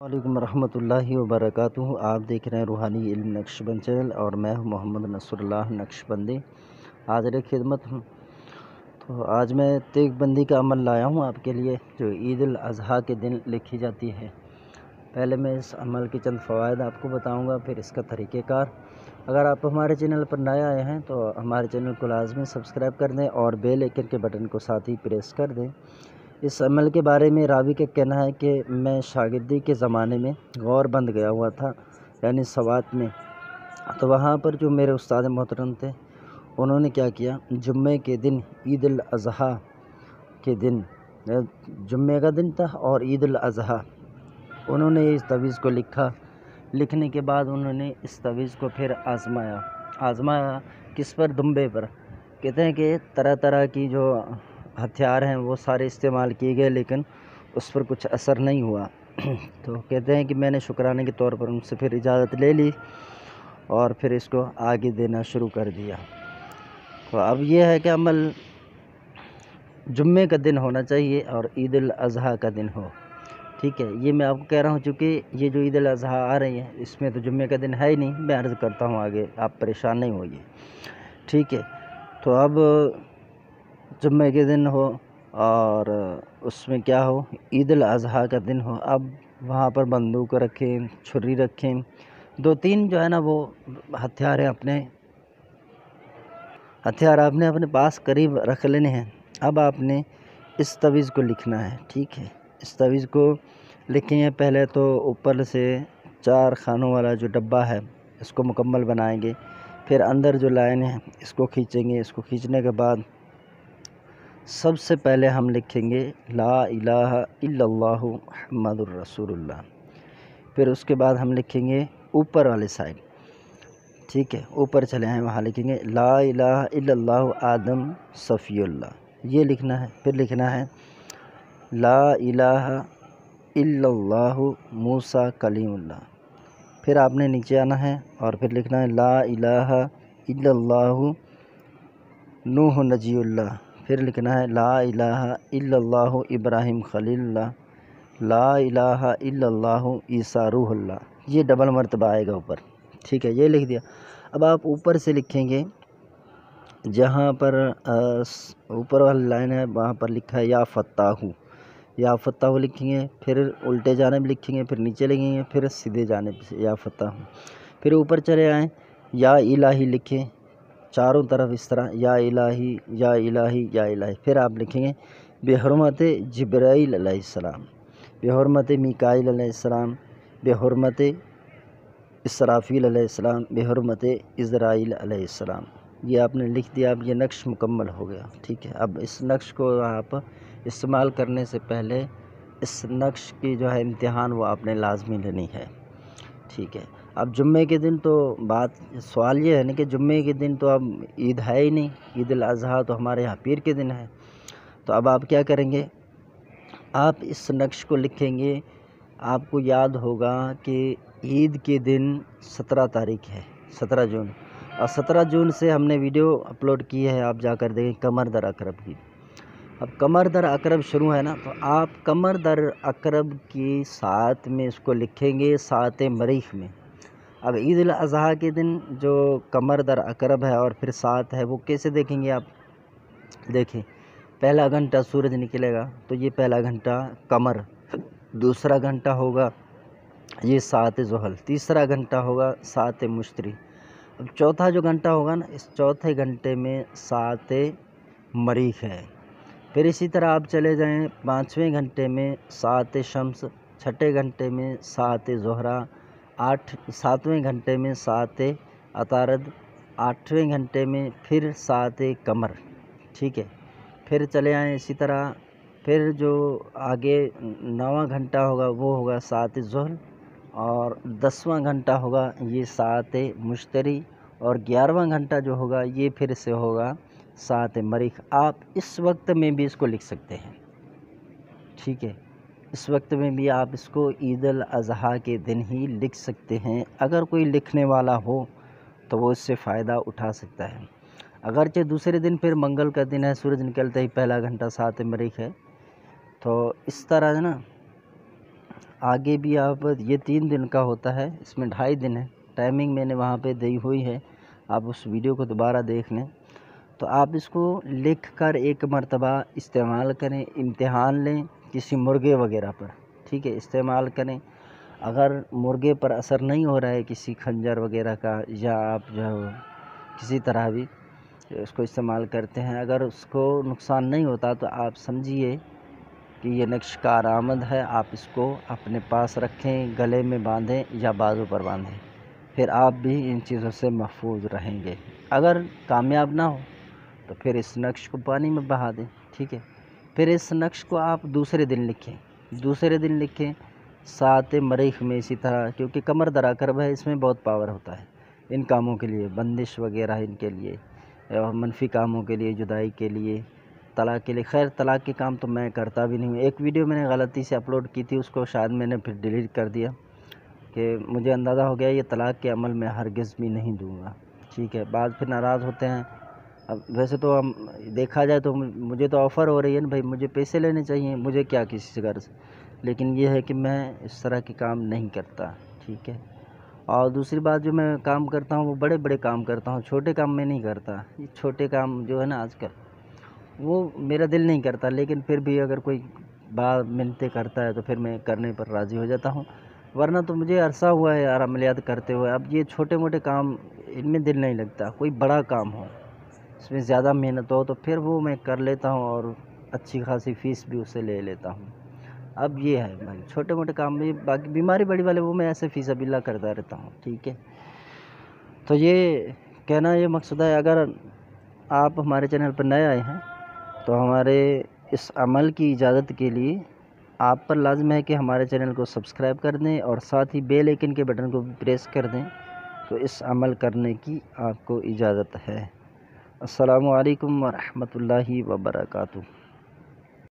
وعلیکم ورحمۃ اللہ وبرکاتہ۔ آپ دیکھ رہے ہیں روحانی علم نقشبند چینل اور میں ہوں محمد نصر اللہ نقشبندی، حاضر خدمت ہوں۔ تو آج میں تیگ بندی کا عمل لایا ہوں آپ کے لیے، جو عید الاضحیٰ کے دن لکھی جاتی ہے۔ پہلے میں اس عمل کے چند فوائد آپ کو بتاؤں گا، پھر اس کا طریقہ کار۔ اگر آپ ہمارے چینل پر نئے آئے ہیں تو ہمارے چینل کو لازمی سبسکرائب کر دیں اور بیل آئیکن کے بٹن کو ساتھ ہی پریس کر دیں۔ اس عمل کے بارے میں راوی کا کہنا ہے کہ میں شاگردی کے زمانے میں غور بند گیا ہوا تھا، یعنی سوات میں۔ تو وہاں پر جو میرے استاد محترم تھے، انہوں نے کیا کیا، جمعے کے دن عید الاضحیٰ کے دن، جمعے کا دن تھا اور عید الاضحیٰ، انہوں نے اس تعویذ کو لکھا۔ لکھنے کے بعد انہوں نے اس تعویذ کو پھر آزمایا کس پر؟ دمبے پر۔ کہتے ہیں کہ طرح طرح کی جو ہتھیار ہیں وہ سارے استعمال کیے گئے، لیکن اس پر کچھ اثر نہیں ہوا۔ تو کہتے ہیں کہ میں نے شکرانے کے طور پر ان سے پھر اجازت لے لی اور پھر اس کو آگے دینا شروع کر دیا۔ تو اب یہ ہے کہ عمل جمعے کا دن ہونا چاہیے اور عید الاضحیٰ کا دن ہو، ٹھیک ہے۔ یہ میں آپ کو کہہ رہا ہوں، چونکہ یہ جو عید الاضحیٰ آ رہی ہے اس میں تو جمعے کا دن ہے ہی نہیں، میں عرض کرتا ہوں آگے، آپ پریشان نہیں ہوئیے، ٹھیک ہے۔ تو اب جمعے کے دن ہو اور اس میں کیا ہو، عید الاضحیٰ کا دن ہو۔ اب وہاں پر بندوق رکھیں، چھری رکھیں، دو تین جو ہے نا وہ ہتھیار آپ نے اپنے پاس قریب رکھ لینے ہیں۔ اب آپ نے اس تعویذ کو لکھنا ہے، ٹھیک ہے۔ اس تعویذ کو لکھیں گے، پہلے تو اوپر سے 4 خانوں والا جو ڈبہ ہے اس کو مکمل بنائیں گے، پھر اندر جو لائن ہے اس کو کھینچیں گے۔ اس کو کھینچنے کے بعد سب سے پہلے ہم لکھیں گے لا الہ الا اللہ محمد الرسول اللہ، پھر اس کے بعد ہم لکھیں گے اوپر والے سائڈ، ٹھیک ہے، اوپر چلے ہیں وہاں لکھیں گے لا الہ الا اللہ آدم صفی اللہ، یہ لکھنا ہے۔ پھر لکھنا ہے لا الہ الا اللہ موسیٰ کلیم اللہ، پھر آپ نے نیچے آنا ہے اور پھر لکھنا ہے لا الہ الا اللہ نوح نجی اللہ، پھر لکھنا ہے لا الہ الا اللہ ابراہیم خلیل اللہ، لا الہ الا اللہ عیسیٰ روح اللہ، یہ ڈبل مرتبہ آئے گا اوپر، ٹھیک ہے، یہ لکھ دیا۔ اب آپ اوپر سے لکھیں گے، جہاں پر اوپر والی لائن ہے وہاں پر لکھا ہے یا فتاح، یا فتاح لکھیں گے، پھر الٹے جانب لکھیں گے، پھر نیچے لکھیں گے، پھر سیدھے جانب سے یا فتاح، پھر اوپر چلے آئیں، یا الہی لکھیں چاروں طرف اس طرح، یا الہی یا الہی یا الہی، پھر آپ لکھیں گے بحرمت جبرائیل علیہ السلام، بحرمت میکائیل علیہ السلام، بحرمت اسرافیل علیہ السلام، بحرمت عزرائیل علیہ السلام، یہ آپ نے لکھ دیا۔ اب یہ نقش مکمل ہو گیا، ٹھیک ہے۔ اب اس نقش کو آپ استعمال کرنے سے پہلے اس نقش کی جو ہے امتحان وہ آپ نے لازمی لینی ہے، ٹھیک ہے۔ اب جمعے کے دن تو سوال یہ ہے نا کہ جمعے کے دن تو اب عید ہے ہی نہیں، عید الاضحیٰ تو ہمارے یہاں پیر کے دن ہے۔ تو اب آپ کیا کریں گے، آپ اس نقش کو لکھیں گے۔ آپ کو یاد ہوگا کہ عید کے دن 17 تاریخ ہے، 17 جون، اور 17 جون سے ہم نے ویڈیو اپلوڈ کی ہے، آپ جا کر دیکھیں، قمر در عقرب کی۔ اب قمر در عقرب شروع ہے نا، تو آپ قمر در عقرب کی ساتھ میں اس کو لکھیں گے، سات مریخ میں۔ اب عید الاضحیٰ کے دن جو قمر در عقرب ہے اور پھر 7 ہے، وہ کیسے دیکھیں گے آپ؟ دیکھیں، پہلا گھنٹہ سورج نکلے گا تو یہ پہلا گھنٹہ قمر، دوسرا گھنٹہ ہوگا یہ 7 ذوالحجہ، تیسرا گھنٹہ ہوگا 7 مشتری، اب چوتھا جو گھنٹہ ہوگا نا، اس چوتھے گھنٹے میں 7 مریخ ہے۔ پھر اسی طرح آپ چلے جائیں، 5ویں گھنٹے میں 7 شمس، 6ٹھے گھنٹے میں 7 زہرہ، 7ویں گھنٹے میں 7 عطارد، 8ویں گھنٹے میں پھر 7 قمر، ٹھیک ہے۔ پھر چلے آئیں اسی طرح، پھر جو آگے 9واں گھنٹہ ہوگا وہ ہوگا 7 ذوالحجہ، اور 10واں گھنٹہ ہوگا یہ 7 مشتری، اور 11واں گھنٹہ جو ہوگا یہ پھر سے ہوگا 7 مریخ۔ آپ اس وقت میں بھی اس کو لکھ سکتے ہیں، ٹھیک ہے، اس وقت میں بھی آپ اس کو عید الاضحیٰ کے دن ہی لکھ سکتے ہیں۔ اگر کوئی لکھنے والا ہو تو وہ اس سے فائدہ اٹھا سکتا ہے۔ اگرچہ دوسرے دن پھر منگل کا دن ہے، سورج نکلتے ہی پہلا گھنٹہ 7 مریخ ہے، تو اس طرح ہے نا آگے بھی آپ یہ 3 دن کا ہوتا ہے، اس میں 2.5 دن ہے، ٹائمنگ میں نے وہاں پہ دی ہوئی ہے، آپ اس ویڈیو کو دوبارہ دیکھ لیں۔ تو آپ اس کو لکھ کر ایک مرتبہ استعمال کریں، امتحان لیں کسی مرغے وغیرہ پر، ٹھیک ہے، استعمال کریں۔ اگر مرغے پر اثر نہیں ہو رہا ہے کسی خنجر وغیرہ کا، یا آپ جو کسی طرح بھی اس کو استعمال کرتے ہیں، اگر اس کو نقصان نہیں ہوتا تو آپ سمجھیے کہ یہ نقش کارآمد ہے، آپ اس کو اپنے پاس رکھیں، گلے میں باندھیں یا بازو پر باندھیں، پھر آپ بھی ان چیزوں سے محفوظ رہیں گے۔ اگر کامیاب نہ ہو تو پھر اس نقش کو پانی میں بہا دیں، ٹھیک ہے۔ پھر اس نقش کو آپ دوسرے دن لکھیں 7 مریخ میں اسی طرح، کیونکہ قمر درا کرب ہے، اس میں بہت پاور ہوتا ہے ان کاموں کے لیے، بندش وغیرہ ان کے لیے، اور منفی کاموں کے لیے، جدائی کے لیے، طلاق کے لیے۔ خیر طلاق کے کام تو میں کرتا بھی نہیں ہوں، ایک ویڈیو میں نے غلطی سے اپلوڈ کی تھی، اس کو شاید میں نے پھر ڈیلیٹ کر دیا، کہ مجھے اندازہ ہو گیا یہ طلاق کے عمل میں ہرگز بھی نہیں دوں گا، ٹھیک ہے۔ بعض پھر ناراض ہوتے ہیں۔ اب ویسے تو ہم دیکھا جائے تو مجھے تو آفر ہو رہی ہے نا بھائی، مجھے پیسے لینے چاہیے، مجھے کیا کسی سے غرض، لیکن یہ ہے کہ میں اس طرح کے کام نہیں کرتا، ٹھیک ہے۔ اور دوسری بات، جو میں کام کرتا ہوں وہ بڑے بڑے کام کرتا ہوں، چھوٹے کام میں نہیں کرتا۔ یہ چھوٹے کام جو ہے نا آج کل، وہ میرا دل نہیں کرتا، لیکن پھر بھی اگر کوئی بات منتیں کرتا ہے تو پھر میں کرنے پر راضی ہو جاتا ہوں، ورنہ تو مجھے عرصہ ہوا ہے یار عملیات کرتے ہوئے۔ اب یہ چھوٹے موٹے کام ان میں دل نہیں لگتا، کوئی بڑا کام ہو، اس میں زیادہ محنت ہو تو پھر وہ میں کر لیتا ہوں، اور اچھی خاصی فیس بھی اسے لے لیتا ہوں۔ اب یہ ہے بھائی، چھوٹے موٹے کام میں، باقی بیماری بڑی والے وہ میں ایسے فی سبیل اللہ کرتا رہتا ہوں، ٹھیک ہے۔ تو یہ کہنا یہ مقصد ہے، اگر آپ ہمارے چینل پر نئے آئے ہیں تو ہمارے اس عمل کی اجازت کے لیے آپ پر لازم ہے کہ ہمارے چینل کو سبسکرائب کر دیں، اور ساتھ ہی بیل آئیکن کے بٹن کو بھی پریس کر دیں، تو اس عمل کرنے کی آپ کو اجازت ہے۔ السلام علیکم ورحمۃ اللہ وبرکاتہ۔